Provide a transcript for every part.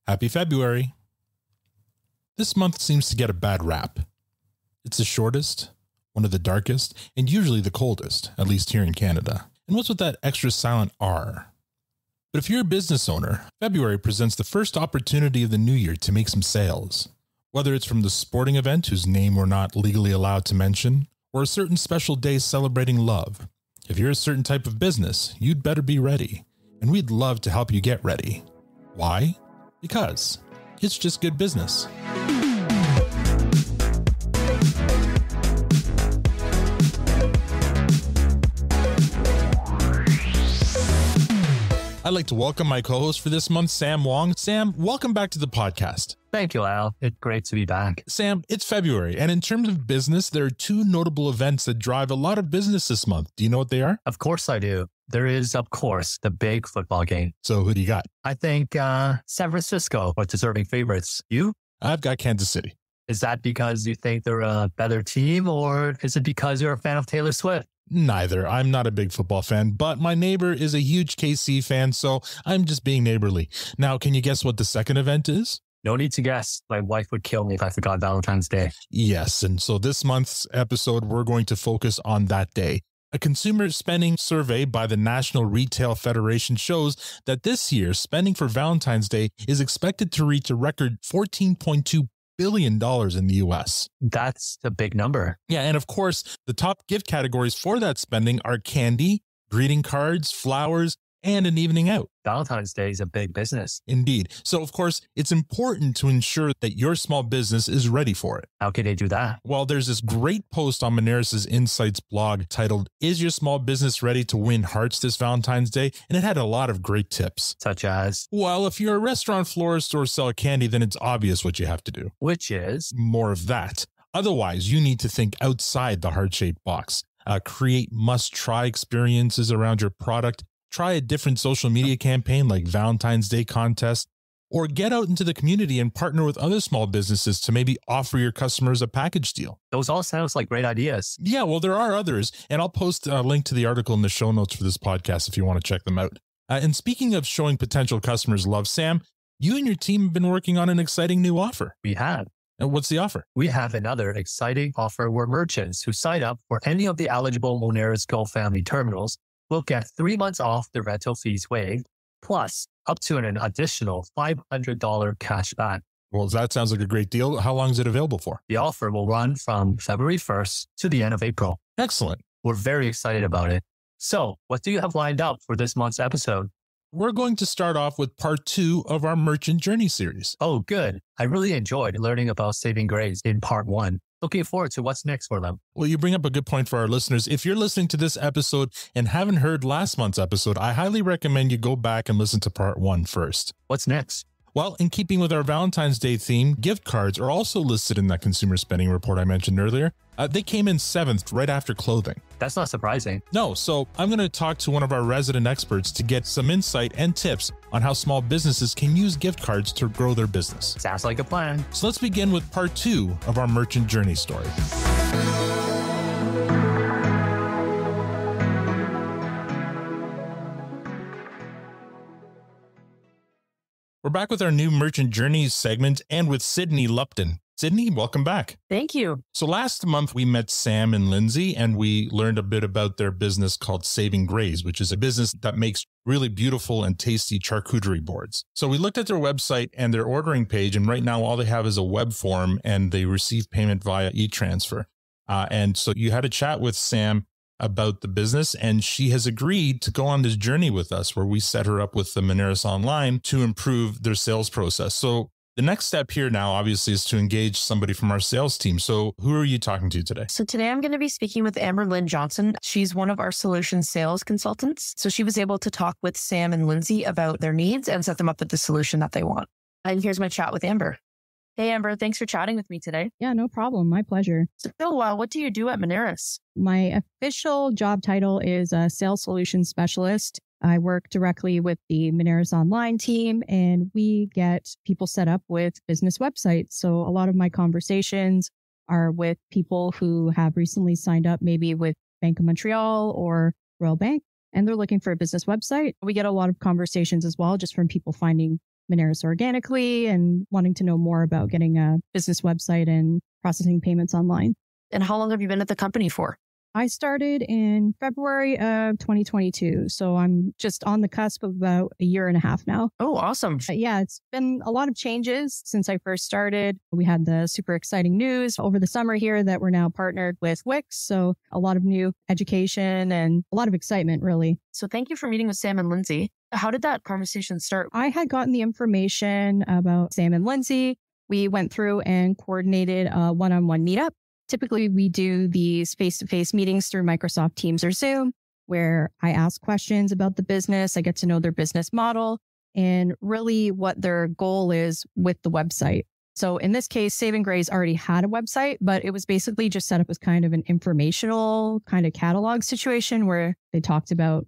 Happy February. This month seems to get a bad rap. It's the shortest, one of the darkest, and usually the coldest, at least here in Canada. And what's with that extra silent R? But if you're a business owner, February presents the first opportunity of the new year to make some sales. Whether it's from the sporting event whose name we're not legally allowed to mention, or a certain special day celebrating love. If you're a certain type of business, you'd better be ready. And we'd love to help you get ready. Why? Because it's just good business. I'd like to welcome my co-host for this month, Sam Wong. Sam, welcome back to the podcast. Thank you, Al. It's great to be back. Sam, it's February, and in terms of business, there are two notable events that drive a lot of business this month. Do you know what they are? Of course I do. There is, of course, the big football game. So who do you got? I think San Francisco are deserving favorites. You? I've got Kansas City. Is that because you think they're a better team, or is it because you're a fan of Taylor Swift? Neither. I'm not a big football fan, but my neighbor is a huge KC fan, so I'm just being neighborly. Now, can you guess what the second event is? No need to guess. My wife would kill me if I forgot Valentine's Day. Yes, and so this month's episode, we're going to focus on that day. A consumer spending survey by the National Retail Federation shows that this year, spending for Valentine's Day is expected to reach a record $14.2 billion in the US. That's a big number. Yeah, and of course, the top gift categories for that spending are candy, greeting cards, flowers, and an evening out. Valentine's Day is a big business. Indeed. So, of course, it's important to ensure that your small business is ready for it. How can they do that? Well, there's this great post on Moneris' Insights blog titled, "Is Your Small Business Ready to Win Hearts This Valentine's Day?" And it had a lot of great tips. Such as? Well, if you're a restaurant, florist, or sell candy, then it's obvious what you have to do. Which is? More of that. Otherwise, you need to think outside the heart-shaped box. Create must-try experiences around your product. Try a different social media campaign like Valentine's Day contest, or get out into the community and partner with other small businesses to maybe offer your customers a package deal. Those all sounds like great ideas. Yeah, well, there are others, and I'll post a link to the article in the show notes for this podcast if you want to check them out. And speaking of showing potential customers love, Sam, you and your team have been working on an exciting new offer. We have. And what's the offer? We have another exciting offer where merchants who sign up for any of the eligible Moneris Go family terminals will get 3 months off the rental fees waived, plus up to an additional $500 cash back. Well, that sounds like a great deal. How long is it available for? The offer will run from February 1st to the end of April. Excellent. We're very excited about it. So, what do you have lined up for this month's episode? We're going to start off with part 2 of our Merchant Journey series. Oh, good. I really enjoyed learning about saving grades in part 1. Looking forward to what's next for them. Well, you bring up a good point for our listeners. If you're listening to this episode and haven't heard last month's episode, I highly recommend you go back and listen to part 1 first. What's next? Well, in keeping with our Valentine's Day theme, gift cards are also listed in that consumer spending report I mentioned earlier. They came in 7th right after clothing. That's not surprising. No, so I'm going to talk to one of our resident experts to get some insight and tips on how small businesses can use gift cards to grow their business. Sounds like a plan. So let's begin with part 2 of our Merchant Journey story. We're back with our new Merchant Journeys segment and with Sydney Lupton. Sydney, welcome back. Thank you. So last month we met Sam and Lindsay and we learned a bit about their business called Saving Grays, which is a business that makes really beautiful and tasty charcuterie boards. So we looked at their website and their ordering page, and right now all they have is a web form and they receive payment via e-transfer. And so you had a chat with Sam about the business, and she has agreed to go on this journey with us where we set her up with the Moneris Online to improve their sales process. So the next step here now, obviously, is to engage somebody from our sales team. So who are you talking to today? So today I'm going to be speaking with Amber Lynn Johnson. She's one of our solution sales consultants. So she was able to talk with Sam and Lindsay about their needs and set them up with the solution that they want. And here's my chat with Amber. Hey, Amber, thanks for chatting with me today. Yeah, no problem. My pleasure. So, what do you do at Moneris? My official job title is a sales solutions specialist. I work directly with the Moneris Online team, and we get people set up with business websites. So a lot of my conversations are with people who have recently signed up, maybe with Bank of Montreal or Royal Bank, and they're looking for a business website. We get a lot of conversations as well, just from people finding Moneris organically and wanting to know more about getting a business website and processing payments online. And how long have you been at the company for? I started in February of 2022. So I'm just on the cusp of about a year and a half now. Oh, awesome. Yeah, it's been a lot of changes since I first started. We had the super exciting news over the summer here that we're now partnered with Wix. So a lot of new education and a lot of excitement, really. So thank you for meeting with Sam and Lindsay. How did that conversation start? I had gotten the information about Sam and Lindsay. We went through and coordinated a one-on-one meetup. Typically, we do these face-to-face meetings through Microsoft Teams or Zoom, where I ask questions about the business. I get to know their business model and really what their goal is with the website. So in this case, Save and Graze already had a website, but it was basically just set up as kind of an informational kind of catalog situation where they talked about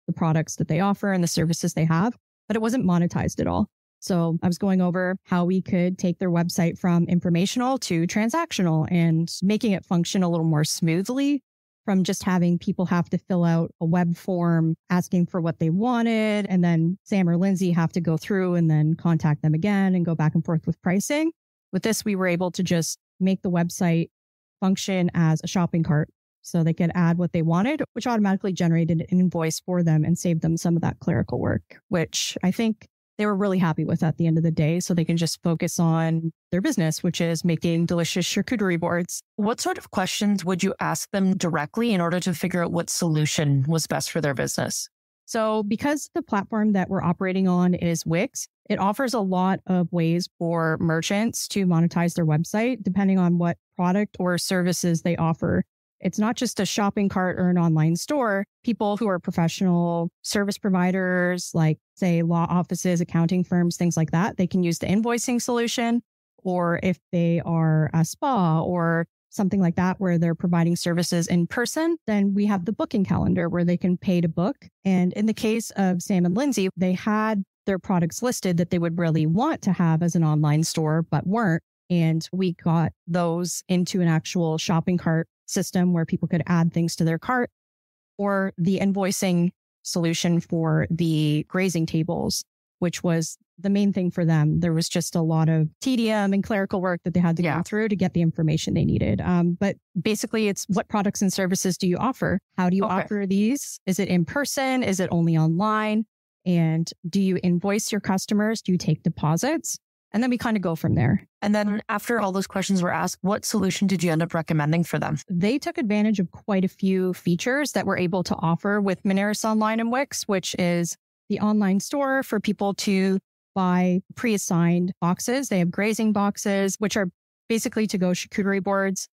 the products that they offer and the services they have, but it wasn't monetized at all. So I was going over how we could take their website from informational to transactional and making it function a little more smoothly from just having people have to fill out a web form asking for what they wanted. And then Sam or Lindsay have to go through and then contact them again and go back and forth with pricing. With this, we were able to just make the website function as a shopping cart. So they could add what they wanted, which automatically generated an invoice for them and saved them some of that clerical work, which I think they were really happy with at the end of the day. So they can just focus on their business, which is making delicious charcuterie boards. What sort of questions would you ask them directly in order to figure out what solution was best for their business? So because the platform that we're operating on is Wix, it offers a lot of ways for merchants to monetize their website, depending on what product or services they offer. It's not just a shopping cart or an online store. People who are professional service providers, like say law offices, accounting firms, things like that, they can use the invoicing solution. Or if they are a spa or something like that, where they're providing services in person, then we have the booking calendar where they can pay to book. And in the case of Sam and Lindsay, they had their products listed that they would really want to have as an online store, but weren't. And we got those into an actual shopping cart system where people could add things to their cart, or the invoicing solution for the grazing tables, which was the main thing for them. There was just a lot of tedium and clerical work that they had to go through to get the information they needed. But basically, it's what products and services do you offer? How do you offer these? Is it in person? Is it only online? And do you invoice your customers? Do you take deposits? And then we kind of go from there. And then after all those questions were asked, what solution did you end up recommending for them? They took advantage of quite a few features that we're able to offer with Moneris Online and Wix, which is the online store for people to buy pre-assigned boxes. They have grazing boxes, which are basically to-go charcuterie boards.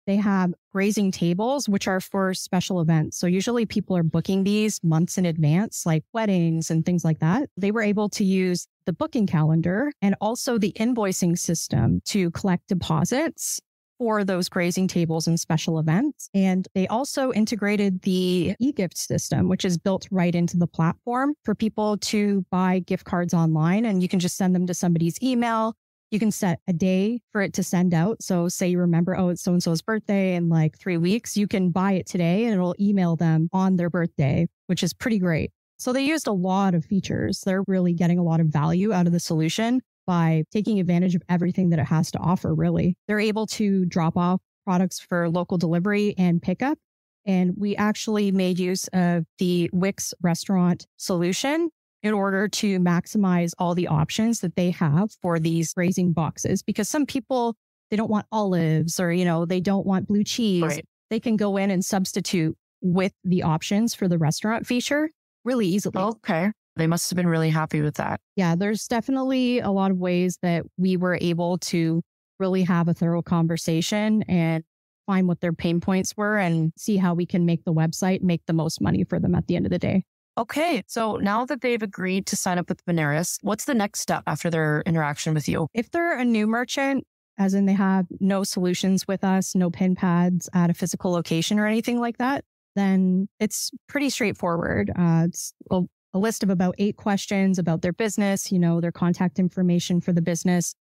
They have grazing tables, which are for special events. So usually people are booking these months in advance, like weddings and things like that. They were able to use the booking calendar and also the invoicing system to collect deposits for those grazing tables and special events. And they also integrated the e-gift system, which is built right into the platform for people to buy gift cards online. And you can just send them to somebody's email. You can set a day for it to send out. So say you remember, oh, it's so-and-so's birthday in like 3 weeks. You can buy it today and it'll email them on their birthday, which is pretty great. So they used a lot of features. They're really getting a lot of value out of the solution by taking advantage of everything that it has to offer, really. They're able to drop off products for local delivery and pickup. And we actually made use of the Wix restaurant solution in order to maximize all the options that they have for these grazing boxes. Because some people, they don't want olives or, they don't want blue cheese. Right. They can go in and substitute with the options for the restaurant feature really easily. Okay. They must have been really happy with that. Yeah, there's definitely a lot of ways that we were able to really have a thorough conversation and find what their pain points were and see how we can make the website make the most money for them at the end of the day. Okay. So now that they've agreed to sign up with Moneris, what's the next step after their interaction with you? If they're a new merchant, as in they have no solutions with us, no pin pads at a physical location or anything like that, then it's pretty straightforward. It's a list of about 8 questions about their business, their contact information for the business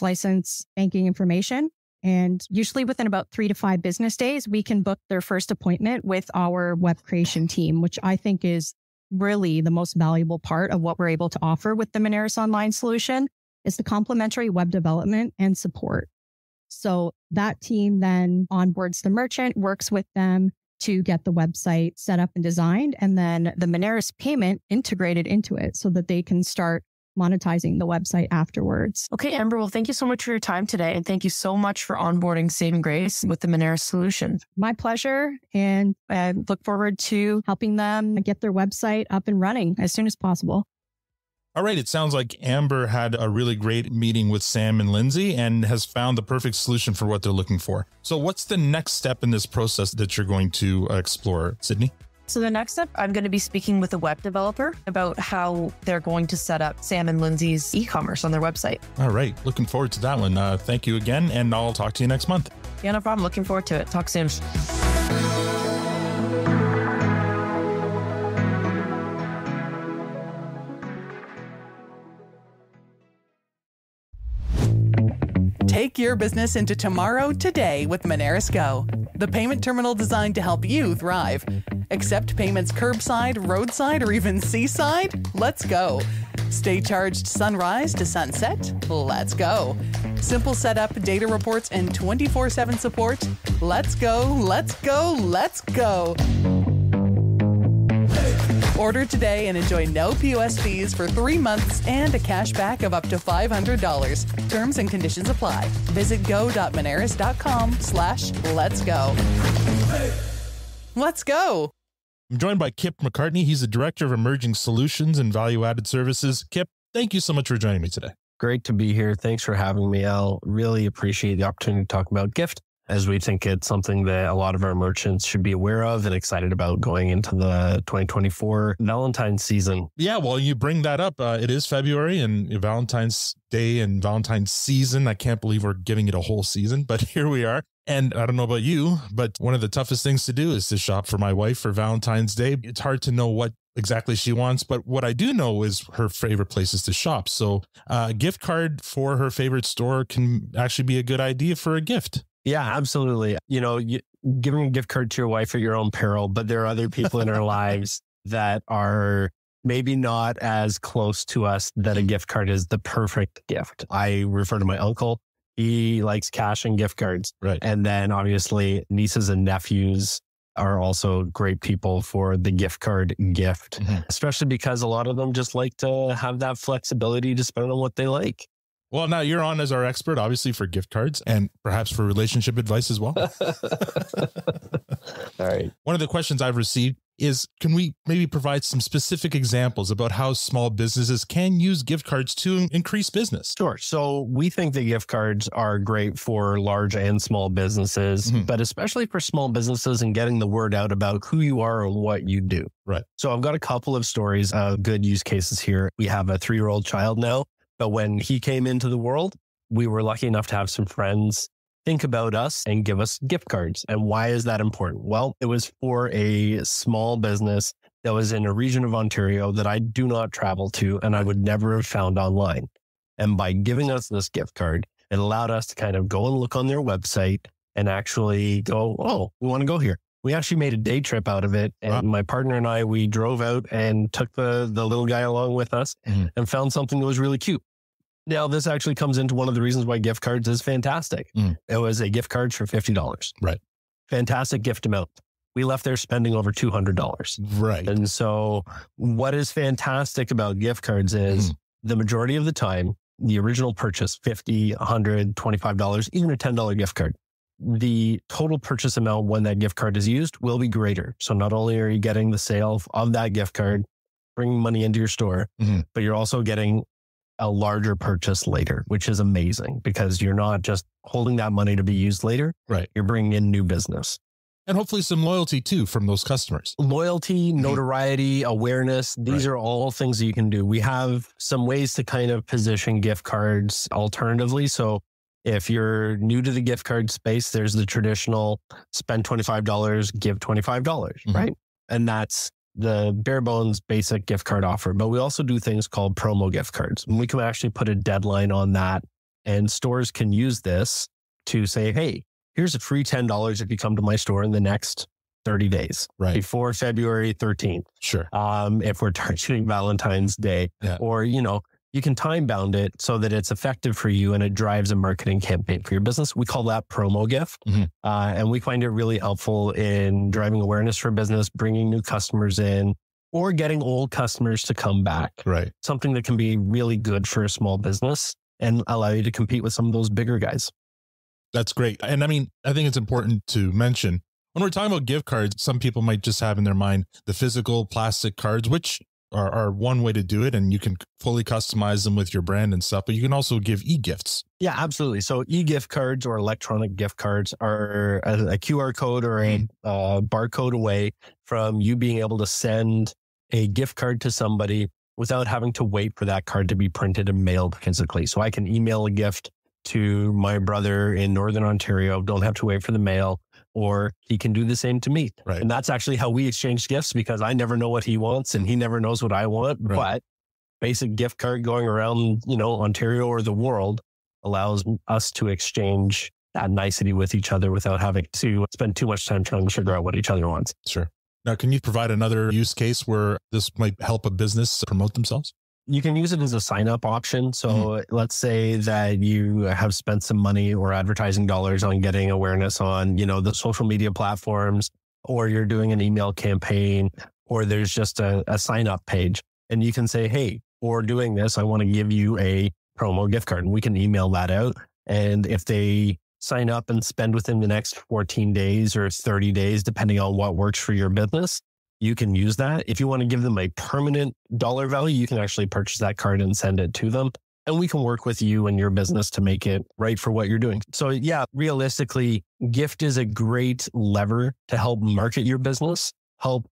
license, banking information. And usually within about 3 to 5 business days, we can book their first appointment with our web creation team, which I think is really the most valuable part of what we're able to offer with the Moneris Online solution is the complimentary web development and support. So that team then onboards the merchant, works with them to get the website set up and designed, and then the Moneris payment integrated into it so that they can start monetizing the website afterwards. Okay, Amber, well, thank you so much for your time today. And thank you so much for onboarding Saving Grace with the Moneris solution. My pleasure. And I look forward to helping them get their website up and running as soon as possible. All right. It sounds like Amber had a really great meeting with Sam and Lindsay and has found the perfect solution for what they're looking for. So what's the next step in this process that you're going to explore, Sydney? So the next step, I'm going to be speaking with a web developer about how they're going to set up Sam and Lindsay's e-commerce on their website. All right. Looking forward to that one. Thank you again. And I'll talk to you next month. Yeah, no problem. Looking forward to it. Talk soon. Take your business into tomorrow today with Moneris Go, the payment terminal designed to help you thrive. Accept payments curbside, roadside, or even seaside? Let's go. Stay charged sunrise to sunset? Let's go. Simple setup, data reports, and 24/7 support? Let's go, let's go, let's go. Order today and enjoy no POS fees for 3 months and a cashback of up to $500. Terms and conditions apply. Visit go.moneris.com/let's go. Let's go. I'm joined by Kip McCartney. He's the Director of Emerging Solutions and Value-Added Services. Kip, thank you so much for joining me today. Great to be here. Thanks for having me. I'll really appreciate the opportunity to talk about gift, as we think it's something that a lot of our merchants should be aware of and excited about going into the 2024 Valentine's season. Yeah, well, you bring that up. It is February and Valentine's Day and Valentine's season. I can't believe we're giving it a whole season, but here we are. And I don't know about you, but one of the toughest things to do is to shop for my wife for Valentine's Day. It's hard to know what exactly she wants, but what I do know is her favorite places to shop. So a gift card for her favorite store can actually be a good idea for a gift. Yeah, absolutely. You know, giving a gift card to your wife at your own peril, but there are other people in our lives that are maybe not as close to us that a gift card is the perfect gift. I refer to my uncle. He likes cash and gift cards. Right. And then obviously nieces and nephews are also great people for the gift card gift, especially because a lot of them just like to have that flexibility to spend on what they like. Well, now you're on as our expert, obviously, for gift cards and perhaps for relationship advice as well. All right. One of the questions I've received is, can we maybe provide some specific examples about how small businesses can use gift cards to increase business? Sure. So we think that gift cards are great for large and small businesses, but especially for small businesses and getting the word out about who you are and what you do. Right. So I've got a couple of stories of good use cases here. We have a 3-year-old child now. But when he came into the world, we were lucky enough to have some friends think about us and give us gift cards. And why is that important? Well, it was for a small business that was in a region of Ontario that I do not travel to and I would never have found online. And by giving us this gift card, it allowed us to kind of go and look on their website and actually go, oh, we want to go here. We actually made a day trip out of it. And my partner and I, we drove out and took the little guy along with us and found something that was really cute. Now, this actually comes into one of the reasons why gift cards is fantastic. It was a gift card for $50. Right. Fantastic gift amount. We left there spending over $200. Right. And so what is fantastic about gift cards is the majority of the time, the original purchase, $50, $100, $25, even a $10 gift card, the total purchase amount when that gift card is used will be greater. So not only are you getting the sale of that gift card, bringing money into your store, but you're also getting a larger purchase later, which is amazing because you're not just holding that money to be used later. Right. You're bringing in new business. And hopefully some loyalty too from those customers. Loyalty, notoriety, awareness. These are all things that you can do. We have some ways to kind of position gift cards alternatively. So if you're new to the gift card space, there's the traditional spend $25, give $25, right? And that's the bare bones basic gift card offer. But we also do things called promo gift cards. And we can actually put a deadline on that. And stores can use this to say, hey, here's a free $10 if you come to my store in the next 30 days Right. before February 13th. Sure. If we're targeting Valentine's Day, or, you can time bound it so that it's effective for you and it drives a marketing campaign for your business. We call that promo gift. And we find it really helpful in driving awareness for business, bringing new customers in, or getting old customers to come back. Right. Something that can be really good for a small business and allow you to compete with some of those bigger guys. That's great. And I mean, I think it's important to mention when we're talking about gift cards, some people might just have in their mind the physical plastic cards, which are one way to do it. And you can fully customize them with your brand and stuff, but you can also give e-gifts. Yeah, absolutely. So e-gift cards or electronic gift cards are a QR code or a barcode away from you being able to send a gift card to somebody without having to wait for that card to be printed and mailed physically. So I can email a gift to my brother in Northern Ontario, don't have to wait for the mail, or he can do the same to me. Right. And that's actually how we exchange gifts, because I never know what he wants and he never knows what I want. Right. But basic gift card going around, Ontario or the world allows us to exchange that nicety with each other without having to spend too much time trying to figure out what each other wants. Sure. Now, can you provide another use case where this might help a business promote themselves? You can use it as a sign-up option. So let's say that you have spent some money or advertising dollars on getting awareness on, the social media platforms, or you're doing an email campaign, or there's just a sign-up page. And you can say, hey, for doing this, I want to give you a promo gift card. And we can email that out. And if they sign up and spend within the next 14 days or 30 days, depending on what works for your business, you can use that. If you want to give them a permanent dollar value, you can actually purchase that card and send it to them. And we can work with you and your business to make it right for what you're doing. So yeah, realistically, gift is a great lever to help market your business, help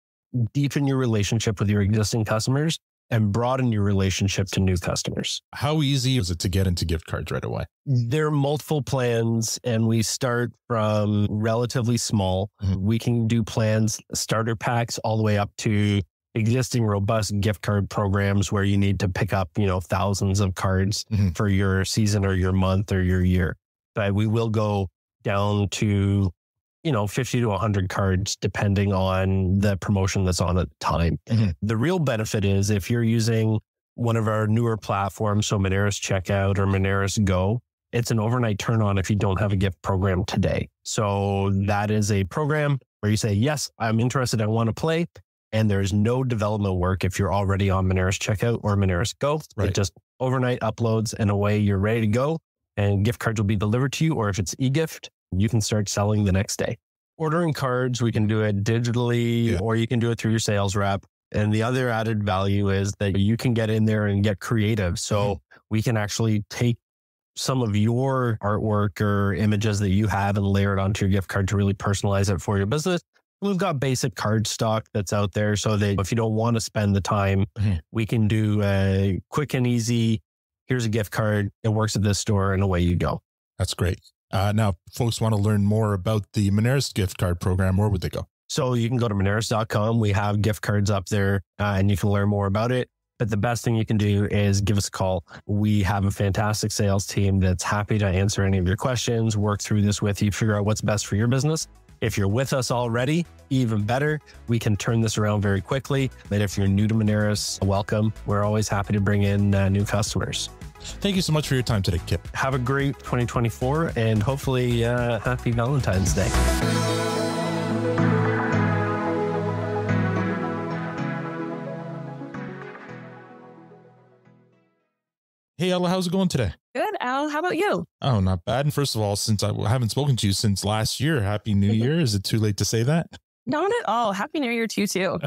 deepen your relationship with your existing customers, and broaden your relationship to new customers. How easy is it to get into gift cards right away? There are multiple plans, and we start from relatively small. We can do plans, starter packs, all the way up to existing robust gift card programs where you need to pick up, thousands of cards for your season or your month or your year. But we will go down to 50 to 100 cards, depending on the promotion that's on at the time. The real benefit is if you're using one of our newer platforms, so Moneris Checkout or Moneris Go, it's an overnight turn on if you don't have a gift program today. So that is a program where you say, yes, I'm interested, I want to play. And there's no development work if you're already on Moneris Checkout or Moneris Go. Right. It just overnight uploads and away you're ready to go. And gift cards will be delivered to you. Or if it's e-gift, you can start selling the next day. Ordering cards, we can do it digitally, or you can do it through your sales rep. And the other added value is that you can get in there and get creative. So we can actually take some of your artwork or images that you have and layer it onto your gift card to really personalize it for your business. We've got basic card stock that's out there so that if you don't want to spend the time, we can do a quick and easy, here's a gift card, it works at this store, and away you go. That's great. Now, if folks want to learn more about the Moneris gift card program, where would they go? So you can go to Moneris.com. We have gift cards up there and you can learn more about it. But the best thing you can do is give us a call. We have a fantastic sales team that's happy to answer any of your questions, work through this with you, figure out what's best for your business. If you're with us already, even better, we can turn this around very quickly. But if you're new to Moneris, welcome. We're always happy to bring in new customers. Thank you so much for your time today, Kip. Have a great 2024 and hopefully happy Valentine's Day. Hey, Ella, how's it going today? Good, Al. How about you? Oh, not bad. And first of all, since I haven't spoken to you since last year, Happy New Year. Is it too late to say that? Not at all. Happy New Year to you too.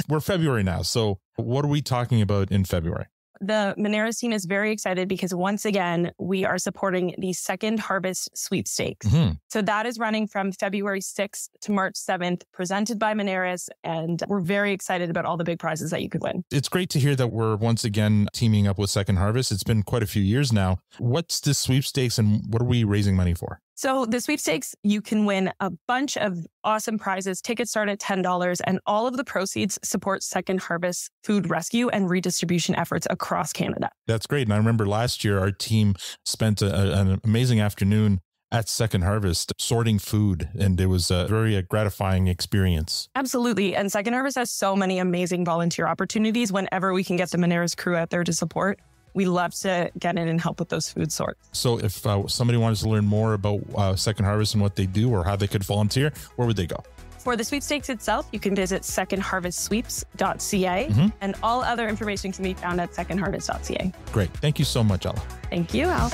We're February now. So what are we talking about in February? The Moneris team is very excited because once again, we are supporting the Second Harvest Sweepstakes. So that is running from February 6th to March 7th, presented by Moneris. And we're very excited about all the big prizes that you could win. It's great to hear that we're once again teaming up with Second Harvest. It's been quite a few years now. What's this sweepstakes and what are we raising money for? So the sweepstakes, you can win a bunch of awesome prizes. Tickets start at $10 and all of the proceeds support Second Harvest food rescue and redistribution efforts across Canada. That's great. And I remember last year, our team spent an amazing afternoon at Second Harvest sorting food, and it was a very gratifying experience. Absolutely. And Second Harvest has so many amazing volunteer opportunities. Whenever we can get the Moneris crew out there to support, we love to get in and help with those food sorts. So if somebody wanted to learn more about Second Harvest and what they do or how they could volunteer, where would they go? For the sweepstakes itself, you can visit secondharvestsweeps.ca, and all other information can be found at secondharvest.ca. Great. Thank you so much, Ella. Thank you, Al.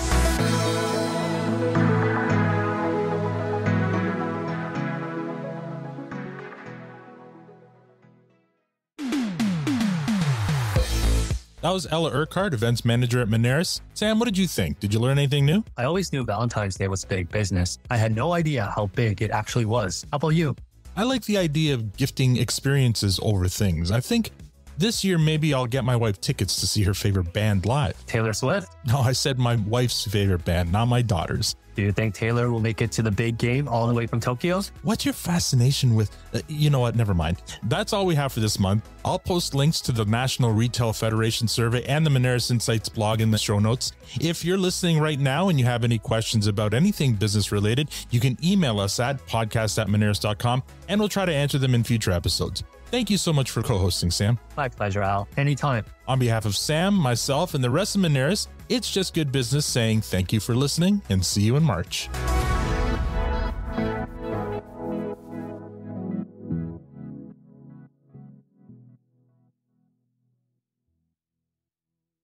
That was Ella Urquhart, events manager at Moneris. Sam, what did you think? Did you learn anything new? I always knew Valentine's Day was big business. I had no idea how big it actually was. How about you? I like the idea of gifting experiences over things. I think this year maybe I'll get my wife tickets to see her favorite band live. Taylor Swift? No, I said my wife's favorite band, not my daughter's. Do you think Taylor will make it to the big game all the way from Tokyo? What's your fascination with, you know what, never mind. That's all we have for this month. I'll post links to the National Retail Federation survey and the Moneris Insights blog in the show notes. If you're listening right now and you have any questions about anything business related, you can email us at podcast@moneris.com and we'll try to answer them in future episodes. Thank you so much for co-hosting, Sam. My pleasure, Al. Anytime. On behalf of Sam, myself, and the rest of Moneris, it's just good business saying thank you for listening and see you in March.